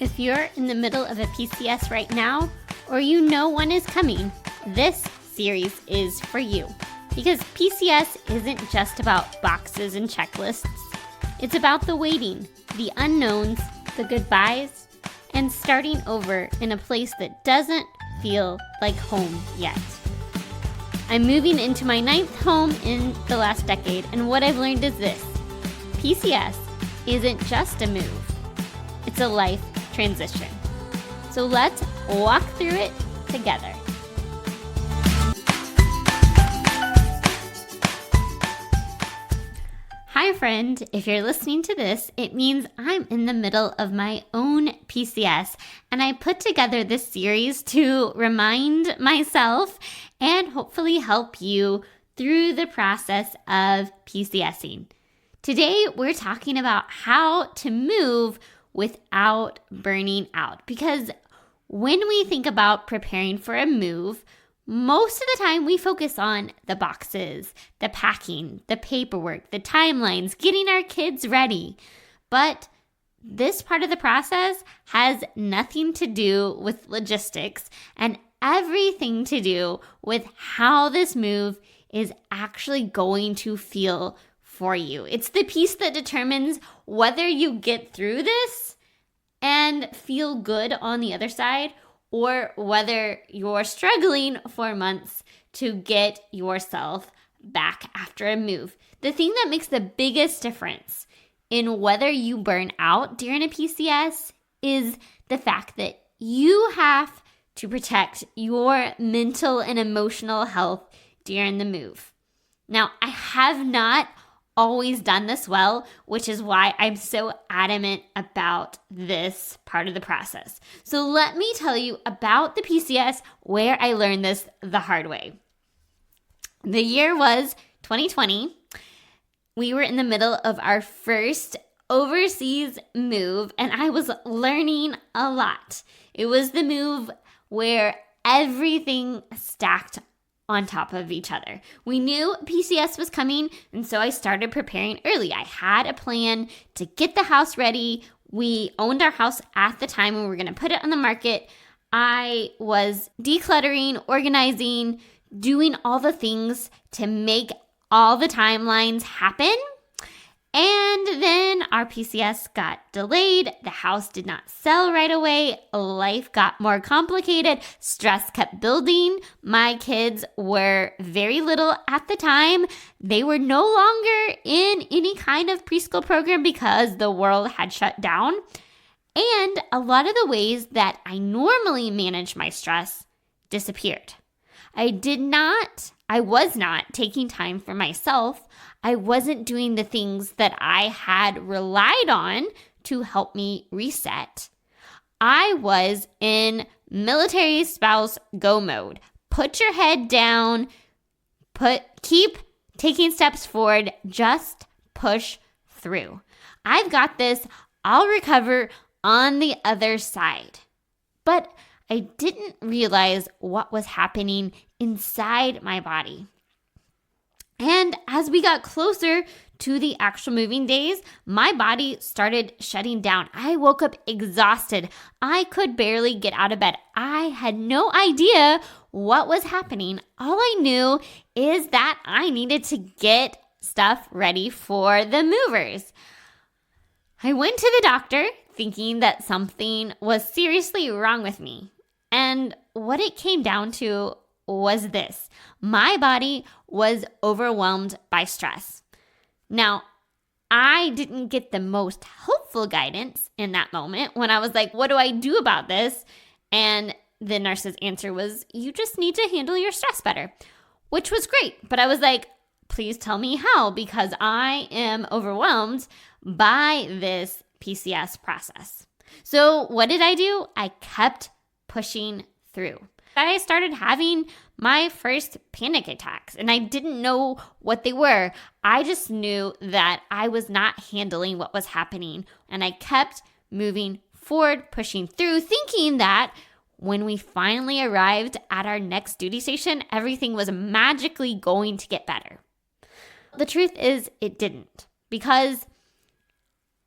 If you're in the middle of a PCS right now, or you know one is coming, this series is for you. Because PCS isn't just about boxes and checklists. It's about the waiting, the unknowns, the goodbyes, and starting over in a place that doesn't feel like home yet. I'm moving into my 9th home in the last decade, and what I've learned is this: PCS isn't just a move, it's a life transition. So let's walk through it together. Hi friend, if you're listening to this, it means I'm in the middle of my own PCS, and I put together this series to remind myself and hopefully help you through the process of PCSing. Today, we're talking about how to move without burning out, because when we think about preparing for a move, most of the time we focus on the boxes, the packing, the paperwork, the timelines, getting our kids ready. But this part of the process has nothing to do with logistics and everything to do with how this move is actually going to feel for you. It's the piece that determines whether you get through this and feel good on the other side, or whether you're struggling for months to get yourself back after a move. The thing that makes the biggest difference in whether you burn out during a PCS is the fact that you have to protect your mental and emotional health during the move. Now, I have not always done this well, which is why I'm so adamant about this part of the process. So let me tell you about the PCS where I learned this the hard way. The year was 2020. We were in the middle of our first overseas move, and I was learning a lot. It was the move where everything stacked on top of each other. We knew PCS was coming, and so I started preparing early. I had a plan to get the house ready. We owned our house at the time and we were going to put it on the market. I was decluttering, organizing, doing all the things to make all the timelines happen. And then our PCS got delayed. The house did not sell right away. Life got more complicated. Stress kept building. My kids were very little at the time. They were no longer in any kind of preschool program because the world had shut down. And a lot of the ways that I normally manage my stress disappeared. I was not taking time for myself. I wasn't doing the things that I had relied on to help me reset. I was in military spouse go mode. Put your head down, keep taking steps forward, just push through. I've got this, I'll recover on the other side. But I didn't realize what was happening inside my body. And as we got closer to the actual moving days, my body started shutting down. I woke up exhausted. I could barely get out of bed. I had no idea what was happening. All I knew is that I needed to get stuff ready for the movers. I went to the doctor thinking that something was seriously wrong with me. And what it came down to was this: my body was overwhelmed by stress. Now, I didn't get the most helpful guidance in that moment when I was like, what do I do about this? And the nurse's answer was, you just need to handle your stress better, which was great. But I was like, please tell me how, because I am overwhelmed by this PCS process. So what did I do? I kept pushing through. I started having my first panic attacks, and I didn't know what they were. I just knew that I was not handling what was happening, and I kept moving forward, pushing through, thinking that when we finally arrived at our next duty station, everything was magically going to get better. The truth is, it didn't, because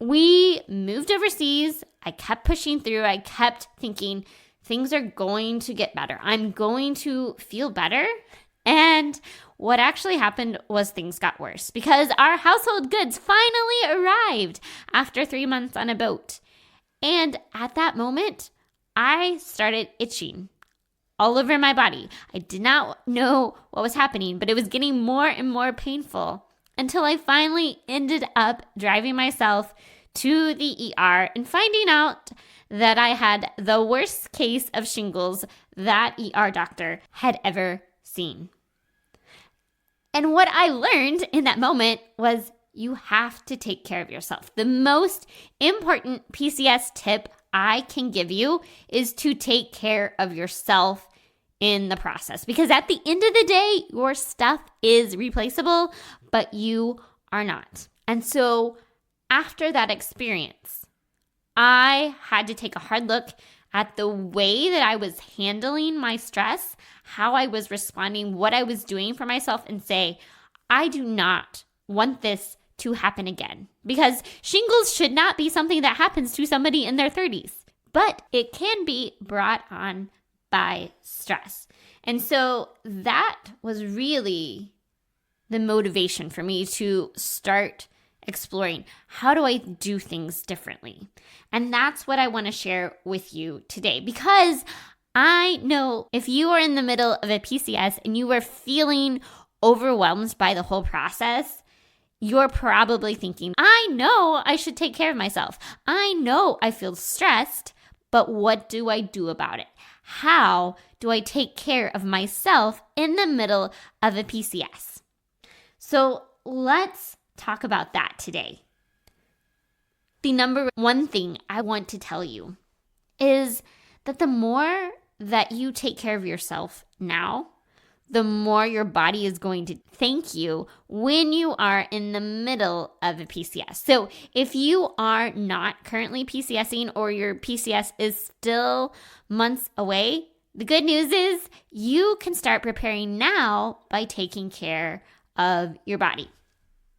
we moved overseas. I kept pushing through. I kept thinking things are going to get better. I'm going to feel better. And what actually happened was things got worse because our household goods finally arrived after 3 months on a boat. And at that moment, I started itching all over my body. I did not know what was happening, but it was getting more and more painful until I finally ended up driving myself to the ER and finding out that I had the worst case of shingles that ER doctor had ever seen. And what I learned in that moment was you have to take care of yourself. The most important PCS tip I can give you is to take care of yourself in the process. Because at the end of the day, your stuff is replaceable, but you are not. And so after that experience, I had to take a hard look at the way that I was handling my stress, how I was responding, what I was doing for myself, and say, I do not want this to happen again. Because shingles should not be something that happens to somebody in their 30s, but it can be brought on by stress. And so that was really the motivation for me to start exploring how do I do things differently. And that's what I want to share with you today, because I know if you are in the middle of a PCS and you are feeling overwhelmed by the whole process, you're probably thinking, I know I should take care of myself. I know I feel stressed, but what do I do about it? How do I take care of myself in the middle of a PCS? So let's talk about that today. The number one thing I want to tell you is that the more that you take care of yourself now, the more your body is going to thank you when you are in the middle of a PCS. So if you are not currently PCSing or your PCS is still months away, the good news is you can start preparing now by taking care of your body.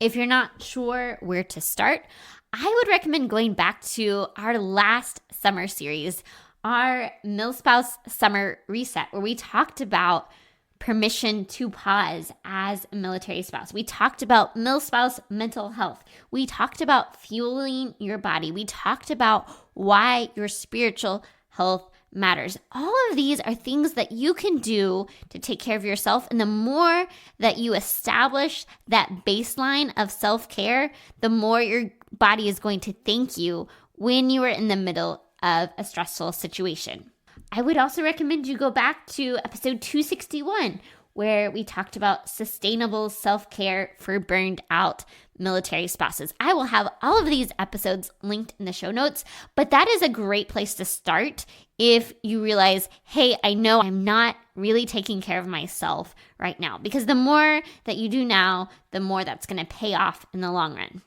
If you're not sure where to start, I would recommend going back to our last summer series, our Milspouse Summer Reset, where we talked about permission to pause as a military spouse. We talked about Milspouse mental health. We talked about fueling your body. We talked about why your spiritual health matters. All of these are things that you can do to take care of yourself. And the more that you establish that baseline of self-care, the more your body is going to thank you when you are in the middle of a stressful situation. I would also recommend you go back to episode 261, where we talked about sustainable self-care for burned out military spouses. I will have all of these episodes linked in the show notes, but that is a great place to start if you realize, hey, I know I'm not really taking care of myself right now, because the more that you do now, the more that's going to pay off in the long run.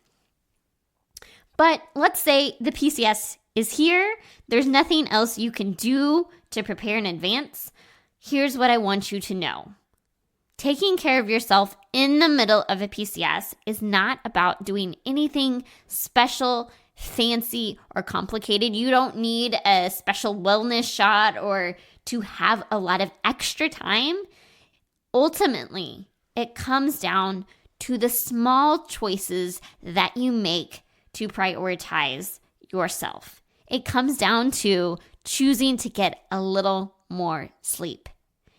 But let's say the PCS is here. There's nothing else you can do to prepare in advance. Here's what I want you to know. Taking care of yourself in the middle of a PCS is not about doing anything special, fancy, or complicated. You don't need a special wellness shot or to have a lot of extra time. Ultimately, it comes down to the small choices that you make to prioritize yourself. It comes down to choosing to get a little more sleep.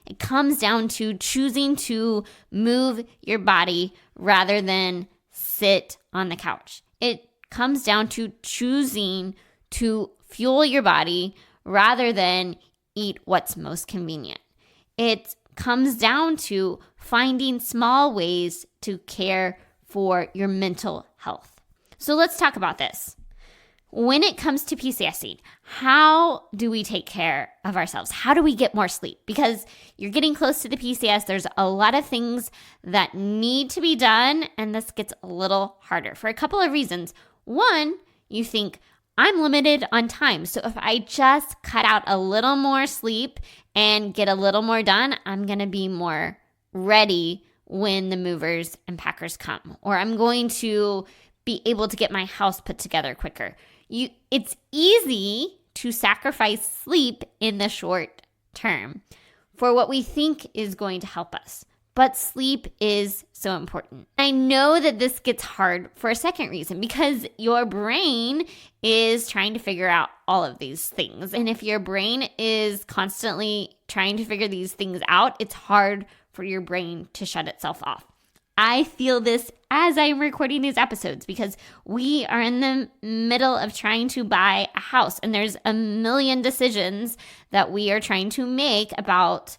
It comes down to choosing to move your body rather than sit on the couch. It comes down to choosing to fuel your body rather than eat what's most convenient. It comes down to finding small ways to care for your mental health. So let's talk about this. When it comes to PCSing, how do we take care of ourselves? How do we get more sleep? Because you're getting close to the PCS, there's a lot of things that need to be done, and this gets a little harder for a couple of reasons. One, you think, I'm limited on time, so if I just cut out a little more sleep and get a little more done, I'm going to be more ready when the movers and packers come. Or I'm going to be able to get my house put together quicker. It's easy to sacrifice sleep in the short term for what we think is going to help us. But sleep is so important. I know that this gets hard for a second reason, because your brain is trying to figure out all of these things. And if your brain is constantly trying to figure these things out, it's hard for your brain to shut itself off. I feel this as I'm recording these episodes because we are in the middle of trying to buy a house, and there's a million decisions that we are trying to make about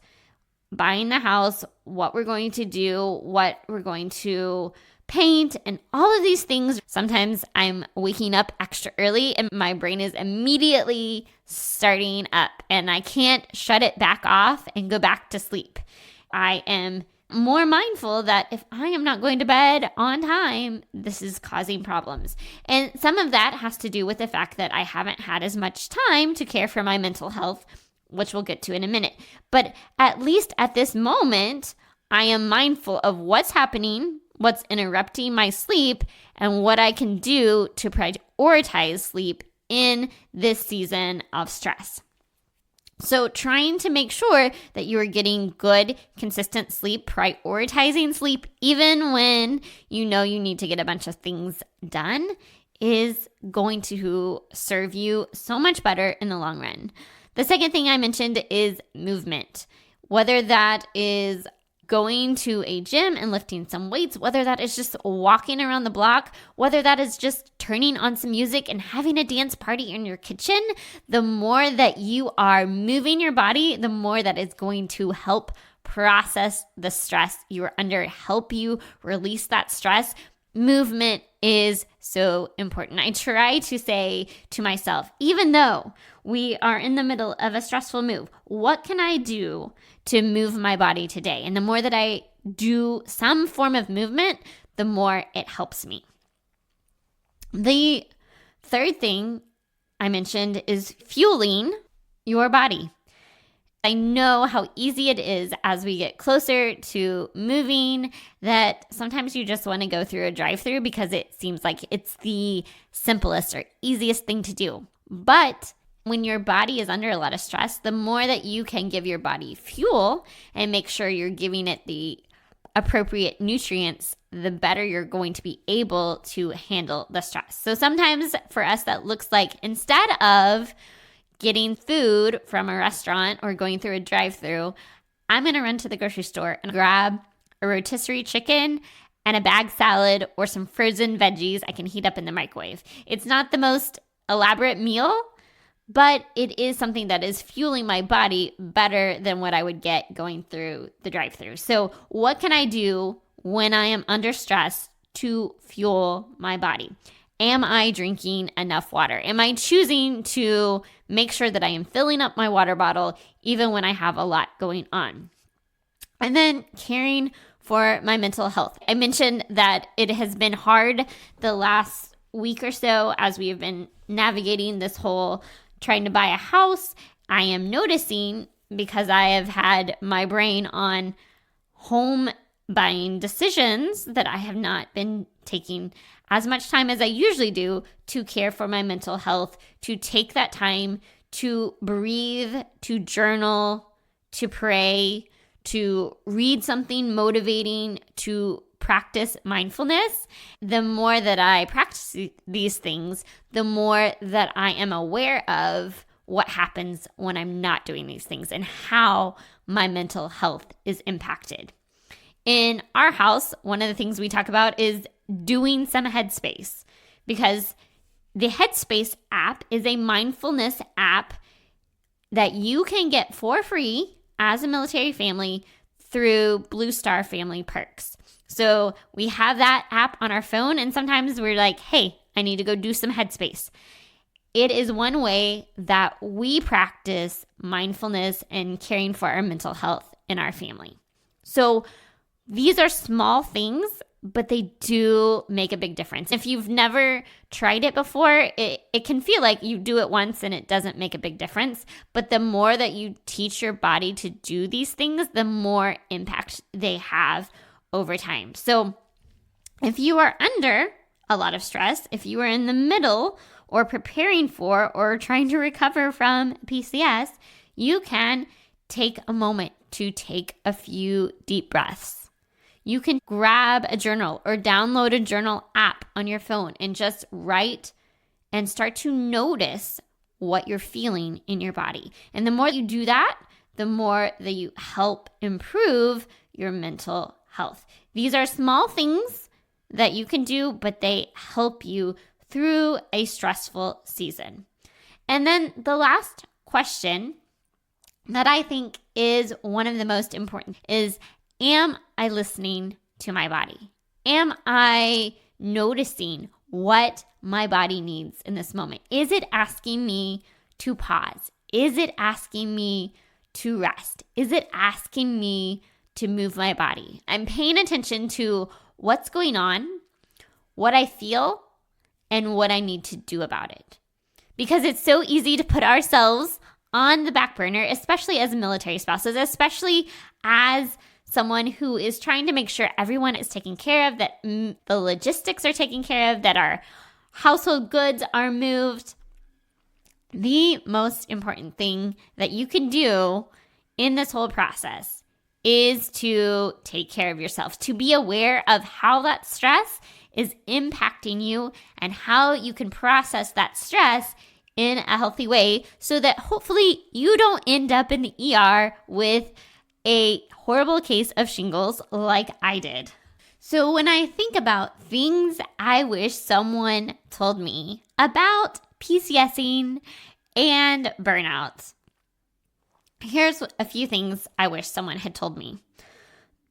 buying the house, what we're going to do, what we're going to paint, and all of these things. Sometimes I'm waking up extra early and my brain is immediately starting up and I can't shut it back off and go back to sleep. I am more mindful that if I am not going to bed on time, this is causing problems. And some of that has to do with the fact that I haven't had as much time to care for my mental health, which we'll get to in a minute. But at least at this moment, I am mindful of what's happening, what's interrupting my sleep, and what I can do to prioritize sleep in this season of stress. So trying to make sure that you are getting good, consistent sleep, prioritizing sleep, even when you know you need to get a bunch of things done, is going to serve you so much better in the long run. The second thing I mentioned is movement, whether that is going to a gym and lifting some weights, whether that is just walking around the block, whether that is just turning on some music and having a dance party in your kitchen. The more that you are moving your body, the more that is going to help process the stress you are under, help you release that stress. Movement is so important. I try to say to myself, even though we are in the middle of a stressful move, what can I do to move my body today? And the more that I do some form of movement, the more it helps me. The third thing I mentioned is fueling your body. I know how easy it is as we get closer to moving that sometimes you just want to go through a drive-through because it seems like it's the simplest or easiest thing to do. But when your body is under a lot of stress, the more that you can give your body fuel and make sure you're giving it the appropriate nutrients, the better you're going to be able to handle the stress. So sometimes for us, that looks like instead of getting food from a restaurant or going through a drive-through, I'm going to run to the grocery store and grab a rotisserie chicken and a bag salad or some frozen veggies I can heat up in the microwave. It's not the most elaborate meal, but it is something that is fueling my body better than what I would get going through the drive-through. So what can I do when I am under stress to fuel my body? Am I drinking enough water? Am I choosing to make sure that I am filling up my water bottle even when I have a lot going on? And then caring for my mental health. I mentioned that it has been hard the last week or so as we have been navigating this whole trying to buy a house. I am noticing, because I have had my brain on home buying decisions, that I have not been taking as much time as I usually do to care for my mental health, to take that time to breathe, to journal, to pray, to read something motivating, to practice mindfulness. The more that I practice these things, the more that I am aware of what happens when I'm not doing these things and how my mental health is impacted. In our house, one of the things we talk about is doing some Headspace, because the Headspace app is a mindfulness app that you can get for free as a military family through Blue Star Family Perks. So we have that app on our phone, and sometimes we're like, hey, I need to go do some Headspace. It is one way that we practice mindfulness and caring for our mental health in our family. So these are small things, but they do make a big difference. If you've never tried it before, it can feel like you do it once and it doesn't make a big difference. But the more that you teach your body to do these things, the more impact they have over time. So if you are under a lot of stress, if you are in the middle or preparing for or trying to recover from PCS, you can take a moment to take a few deep breaths. You can grab a journal or download a journal app on your phone and just write and start to notice what you're feeling in your body. And the more you do that, the more that you help improve your mental health. These are small things that you can do, but they help you through a stressful season. And then the last question that I think is one of the most important is, am I listening to my body? Am I noticing what my body needs in this moment? Is it asking me to pause? Is it asking me to rest? Is it asking me to move my body? I'm paying attention to what's going on, what I feel, and what I need to do about it. Because it's so easy to put ourselves on the back burner, especially as military spouses, especially as someone who is trying to make sure everyone is taken care of, that the logistics are taken care of, that our household goods are moved. The most important thing that you can do in this whole process is to take care of yourself, to be aware of how that stress is impacting you and how you can process that stress in a healthy way so that hopefully you don't end up in the ER with a horrible case of shingles like I did. So when I think about things I wish someone told me about PCSing and burnout, here's a few things I wish someone had told me.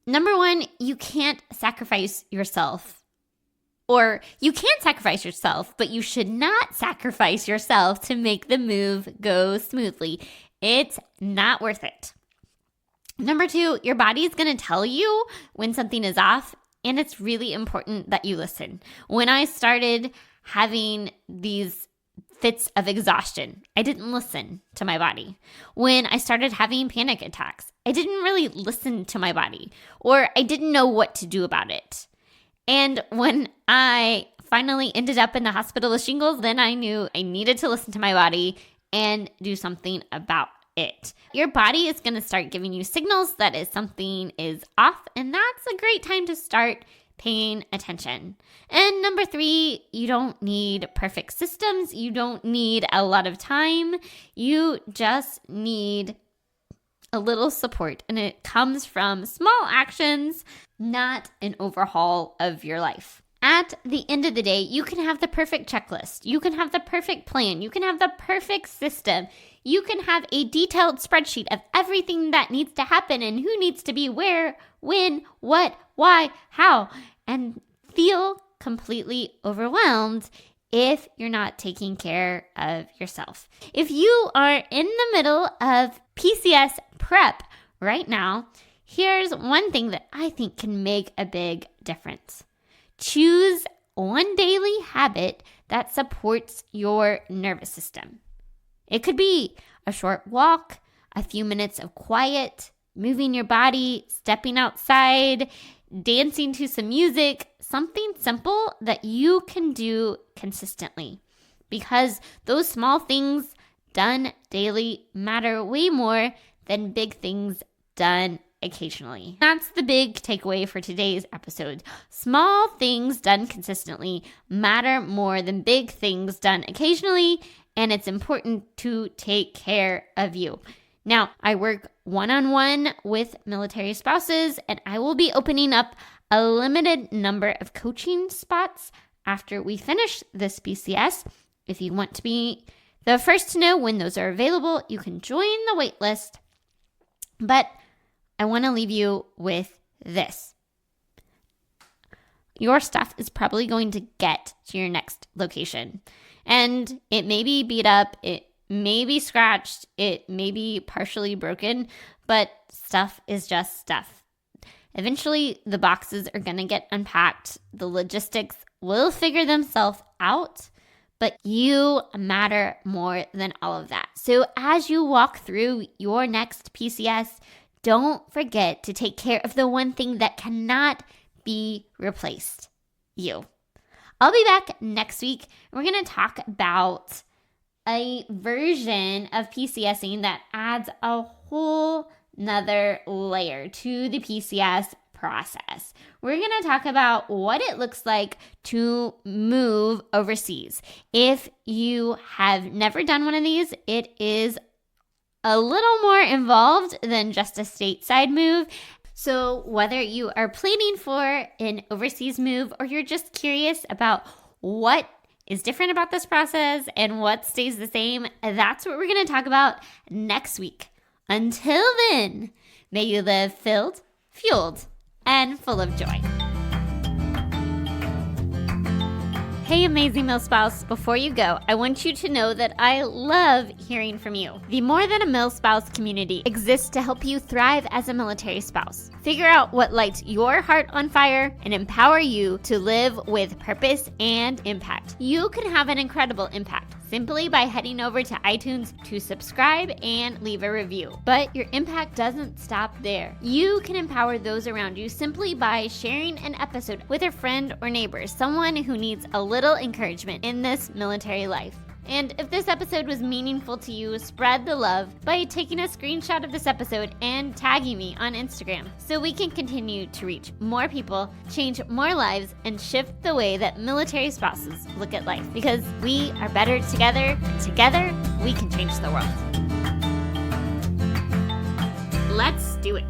Number one, you can't sacrifice yourself. Or you can sacrifice yourself, but you should not sacrifice yourself to make the move go smoothly. It's not worth it. Number two, your body is going to tell you when something is off, and it's really important that you listen. When I started having these fits of exhaustion, I didn't listen to my body. When I started having panic attacks, I didn't really listen to my body, or I didn't know what to do about it. And when I finally ended up in the hospital with shingles, then I knew I needed to listen to my body and do something about it. Your body is going to start giving you signals that something is off, and that's a great time to start paying attention. And number three, you don't need perfect systems. You don't need a lot of time. You just need a little support, and it comes from small actions, not an overhaul of your life. At the end of the day, you can have the perfect checklist. You can have the perfect plan. You can have the perfect system. You can have a detailed spreadsheet of everything that needs to happen and who needs to be where, when, what, why, how, and feel completely overwhelmed if you're not taking care of yourself. If you are in the middle of PCS prep right now, here's one thing that I think can make a big difference. Choose one daily habit that supports your nervous system. It could be a short walk, a few minutes of quiet, moving your body, stepping outside, dancing to some music, something simple that you can do consistently. Because those small things done daily matter way more than big things done occasionally. That's the big takeaway for today's episode. Small things done consistently matter more than big things done occasionally, and it's important to take care of you. Now, I work one-on-one with military spouses, and I will be opening up a limited number of coaching spots after we finish this PCS. If you want to be the first to know when those are available, you can join the wait list. But I want to leave you with this. Your stuff is probably going to get to your next location. And it may be beat up, it may be scratched, it may be partially broken, but stuff is just stuff. Eventually, the boxes are going to get unpacked. The logistics will figure themselves out, but you matter more than all of that. So as you walk through your next PCS, don't forget to take care of the one thing that cannot be replaced, you. I'll be back next week. We're going to talk about a version of PCSing that adds a whole nother layer to the PCS process. We're going to talk about what it looks like to move overseas. If you have never done one of these, it is a little more involved than just a stateside move. So whether you are planning for an overseas move or you're just curious about what is different about this process and what stays the same, that's what we're going to talk about next week. Until then, may you live filled, fueled, and full of joy. Hey, amazing Milspouse, before you go, I want you to know that I love hearing from you. The More Than a Milspouse community exists to help you thrive as a military spouse. Figure out what lights your heart on fire and empower you to live with purpose and impact. You can have an incredible impact simply by heading over to iTunes to subscribe and leave a review. But your impact doesn't stop there. You can empower those around you simply by sharing an episode with a friend or neighbor, someone who needs a little encouragement in this military life. And if this episode was meaningful to you, spread the love by taking a screenshot of this episode and tagging me on Instagram so we can continue to reach more people, change more lives, and shift the way that military spouses look at life. Because we are better together. Together, we can change the world. Let's do it.